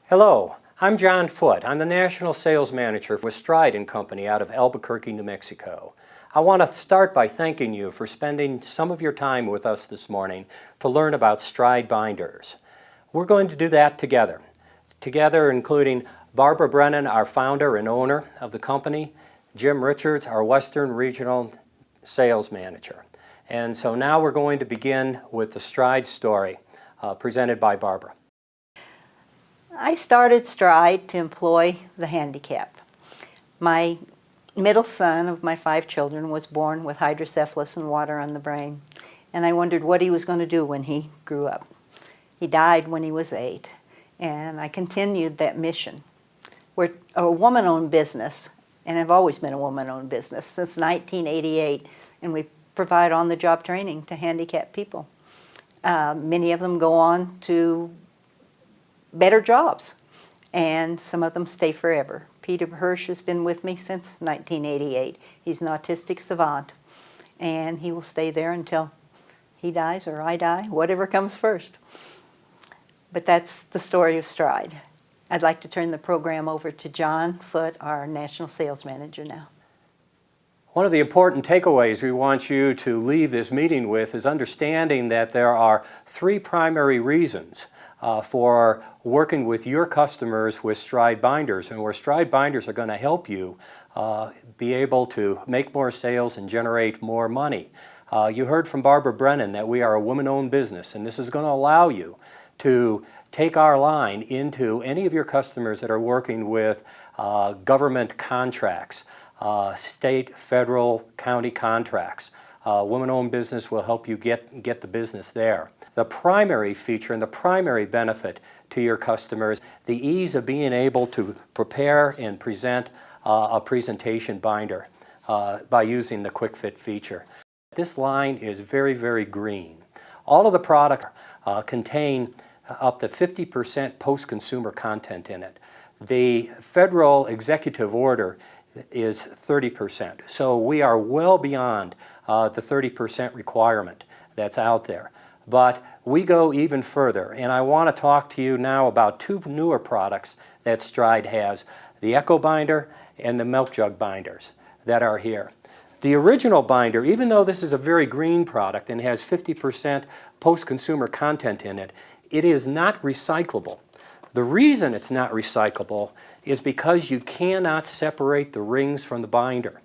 Hello, I'm John Foote. I'm the National Sales Manager with Stride & Company out of Albuquerque, New Mexico. I want to start by thanking you for spending some of your time with us this morning to learn about Stride binders. We're going to do that together. Together including Barbara Brennan, our founder and owner of the company, Jim Richards, our Western Regional Sales Manager. And so now we're going to begin with the Stride story presented by Barbara. I started Stride to employ the handicapped. My middle son of my 5 children was born with hydrocephalus and water on the brain, and I wondered what he was going to do when he grew up. He died when he was 8, and I continued that mission. We're a woman-owned business, and I've always been a woman-owned business since 1988, and we provide on-the-job training to handicapped people. Many of them go on to better jobs, and some of them stay forever. Peter Hirsch has been with me since 1988. He's an autistic savant, and he will stay there until he dies or I die, whatever comes first. But that's the story of Stride. I'd like to turn the program over to John Foote, our National Sales Manager now. One of the important takeaways we want you to leave this meeting with is understanding that there are 3 primary reasons for working with your customers with Stride binders, and where Stride binders are going to help you be able to make more sales and generate more money. You heard from Barbara Brennan that we are a woman-owned business, and this is going to allow you to take our line into any of your customers that are working with government contracts, state, federal, county contracts. Women-owned business will help you get the business there. The primary feature and the primary benefit to your customers, the ease of being able to prepare and present a presentation binder by using the Quick Fit feature. This line is very, very green. All of the products contain up to 50% post-consumer content in it. The federal executive order is 30%. So we are well beyond the 30% requirement that's out there. But we go even further, and I want to talk to you now about 2 newer products that Stride has, the Echo Binder and the Milk Jug binders that are here. The original binder, even though this is a very green product and has 50% post-consumer content in it, it is not recyclable. The reason it's not recyclable is because you cannot separate the rings from the binder.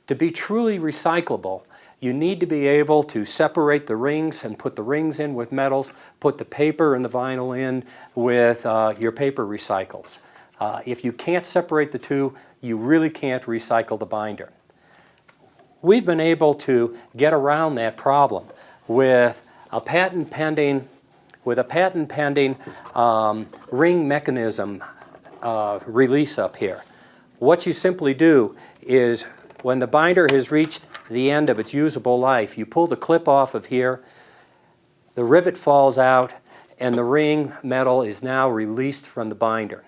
To be truly recyclable, you need to be able to separate the rings and put the rings in with metals, put the paper and the vinyl in with your paper recycles. If you can't separate the 2, you really can't recycle the binder. We've been able to get around that problem with a patent pending ring mechanism release up here. What you simply do is when the binder has reached the end of its usable life, you pull the clip off of here, the rivet falls out, and the ring metal is now released from the binder.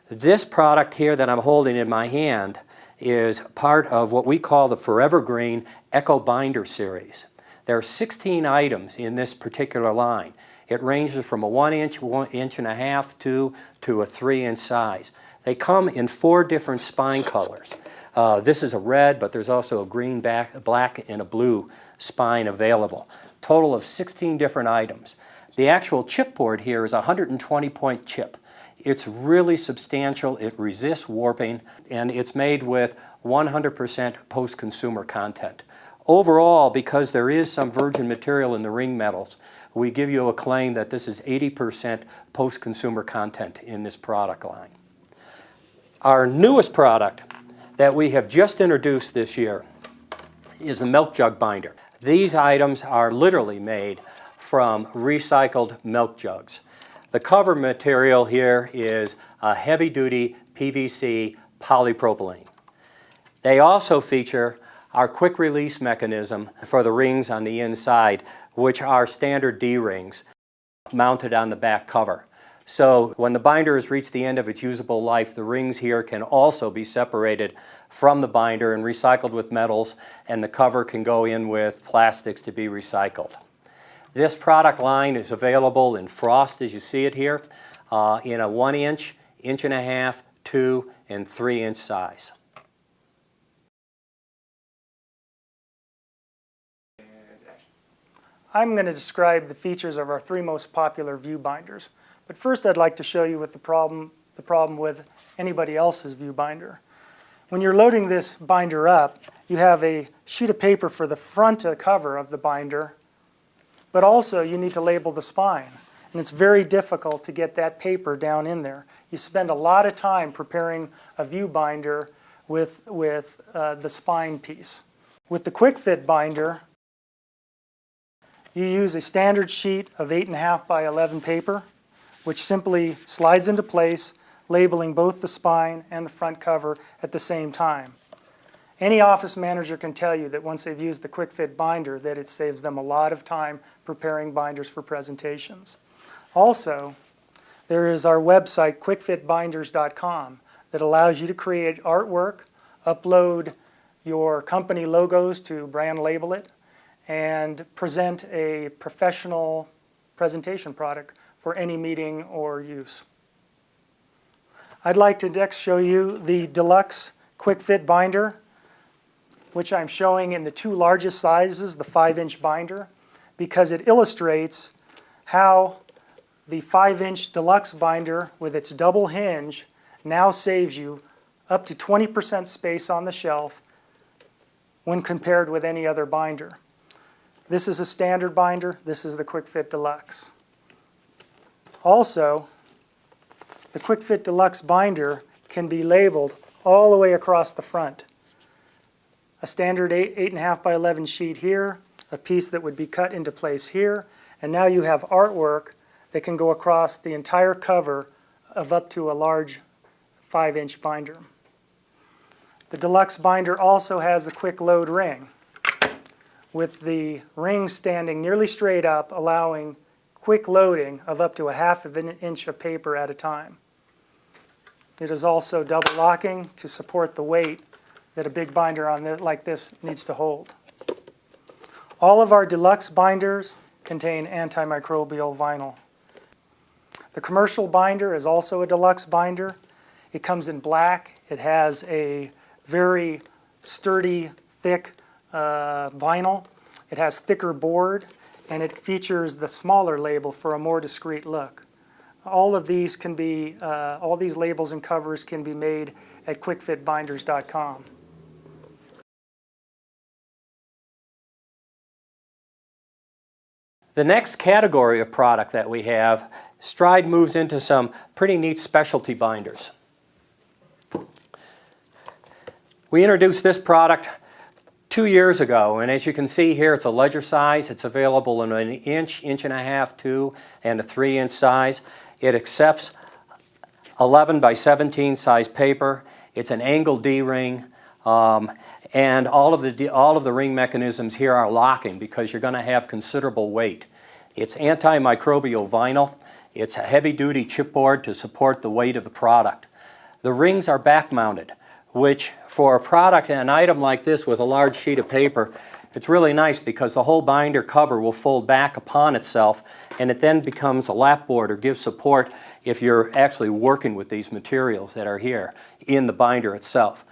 This product here that I'm holding in my hand is part of what we call the Forever Green Echo Binder series. There are 16 items in this particular line. It ranges from a 1 inch, 1.5 inches to a 3-inch size. They come in 4 different spine colors. This is a red, but there's also a green, black, and a blue spine available. Total of 16 different items. The actual chipboard here is a 120-point chip. It's really substantial, it resists warping, and it's made with 100% post-consumer content. Overall, because there is some virgin material in the ring metals, we give you a claim that this is 80% post-consumer content in this product line. Our newest product that we have just introduced this year is a Milk Jug binder. These items are literally made from recycled milk jugs. The cover material here is a heavy-duty PVC polypropylene. They also feature our quick release mechanism for the rings on the inside, which are standard D-rings mounted on the back cover. So when the binder has reached the end of its usable life, the rings here can also be separated from the binder and recycled with metals, and the cover can go in with plastics to be recycled. This product line is available in frost as you see it here. in a 1 inch, inch and a half, 2, and 3 inch size. I'm going to describe the features of our 3 most popular view binders. But first I'd like to show you the problem with anybody else's view binder. When you're loading this binder up, you have a sheet of paper for the front cover of the binder, but also you need to label the spine. And it's very difficult to get that paper down in there. You spend a lot of time preparing a view binder with the spine piece. With the Quick Fit binder, you use a standard sheet of 8.5 by 11 paper, which simply slides into place, labeling both the spine and the front cover at the same time. Any office manager can tell you that once they've used the Quick Fit binder, that it saves them a lot of time preparing binders for presentations. Also, there is our website, quickfitbinders.com, that allows you to create artwork, upload your company logos to brand label it, and present a professional presentation product for any meeting or use. I'd like to next show you the Deluxe Quick Fit binder, which I'm showing in the 2 largest sizes, the 5-inch binder, because it illustrates how the 5-inch Deluxe binder with its double hinge now saves you up to 20% space on the shelf when compared with any other binder. This is a standard binder. This is the Quick Fit Deluxe. Also, the Quick Fit Deluxe binder can be labeled all the way across the front. A standard 8.5 by 11 sheet here, a piece that would be cut into place here, and now you have artwork that can go across the entire cover of up to a large 5-inch binder. The Deluxe binder also has a quick load ring, with the ring standing nearly straight up, allowing quick loading of up to 1/2 inch of paper at a time. It is also double locking to support the weight that a big binder like this needs to hold. All of our Deluxe binders contain antimicrobial vinyl. The commercial binder is also a Deluxe binder. It comes in black. It has a very sturdy, thick vinyl. It has thicker board, and it features the smaller label for a more discreet look. All of these can be, all these labels and covers can be made at quickfitbinders.com. The next category of product that we have, Stride moves into some pretty neat specialty binders. We introduced this product 2 years ago, and as you can see here, it's a ledger size. It's available in an inch, inch and a half, 2, and a 3-inch size. It accepts 11 by 17 size paper. It's an angle D-ring, and all of the ring mechanisms here are locking because you're going to have considerable weight. It's antimicrobial vinyl. It's a heavy-duty chipboard to support the weight of the product. The rings are back-mounted, which for a product and an item like this with a large sheet of paper, it's really nice because the whole binder cover will fold back upon itself, and it then becomes a lapboard or gives support if you're actually working with these materials that are here in the binder itself.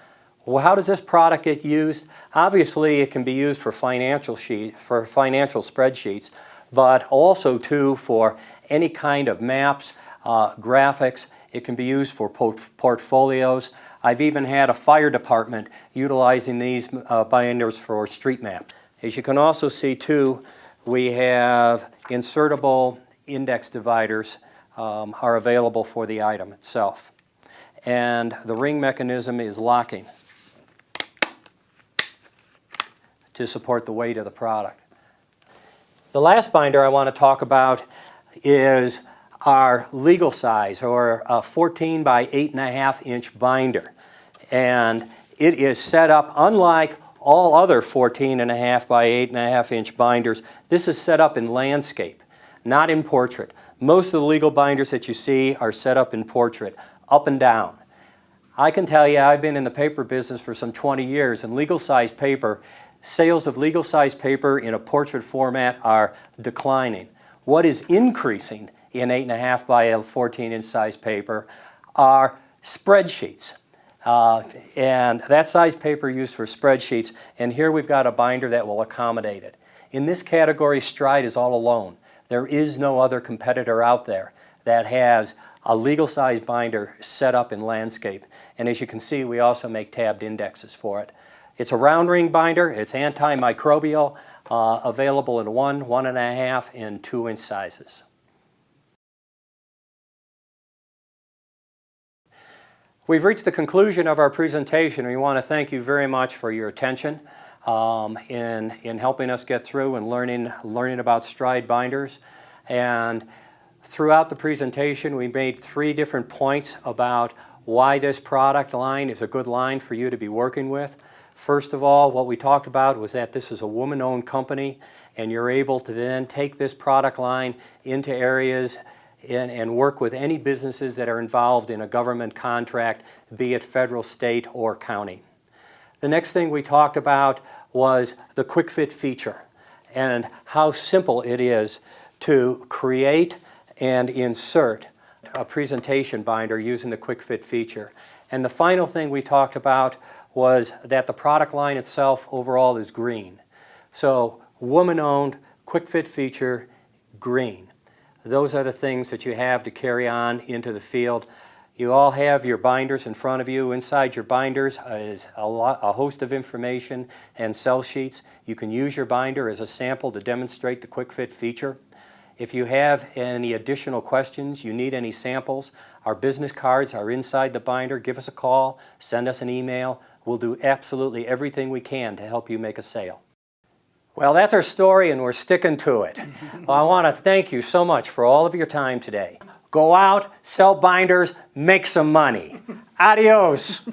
Well, how does this product get used? Obviously, it can be used for financial spreadsheets, but also too for any kind of maps, graphics. It can be used for portfolios. I've even had a fire department utilizing these binders for street maps. As you can also see too, we have insertable index dividers are available for the item itself. And the ring mechanism is locking to support the weight of the product. The last binder I want to talk about is our legal size, or a 14 by 8.5 inch binder. And it is set up, unlike all other 14.5 by 8.5 inch binders, this is set up in landscape, not in portrait. Most of the legal binders that you see are set up in portrait, up and down. I can tell you I've been in the paper business for some 20 years, and legal size paper, sales of legal size paper in a portrait format are declining. What is increasing in 8.5 by 14-inch size paper are spreadsheets. And that size paper used for spreadsheets, and here we've got a binder that will accommodate it. In this category, Stride is all alone. There is no other competitor out there that has a legal size binder set up in landscape. And as you can see, we also make tabbed indexes for it. It's a round ring binder, it's antimicrobial, available in 1, 1.5, and 2-inch sizes. We've reached the conclusion of our presentation. We want to thank you very much for your attention in helping us get through and learning about Stride binders. And throughout the presentation, we made 3 different points about why this product line is a good line for you to be working with. First of all, what we talked about was that this is a woman-owned company, and you're able to then take this product line into areas and work with any businesses that are involved in a government contract, be it federal, state, or county. The next thing we talked about was the Quick Fit feature and how simple it is to create and insert a presentation binder using the Quick Fit feature. And the final thing we talked about was that the product line itself overall is green. So woman-owned, Quick Fit feature, green. Those are the things that you have to carry on into the field. You all have your binders in front of you. Inside your binders is a host of information and sell sheets. You can use your binder as a sample to demonstrate the Quick Fit feature. If you have any additional questions, you need any samples, our business cards are inside the binder. Give us a call, send us an email. We'll do absolutely everything we can to help you make a sale. Well, that's our story, and we're sticking to it. Well, I want to thank you so much for all of your time today. Go out, sell binders, make some money. Adios.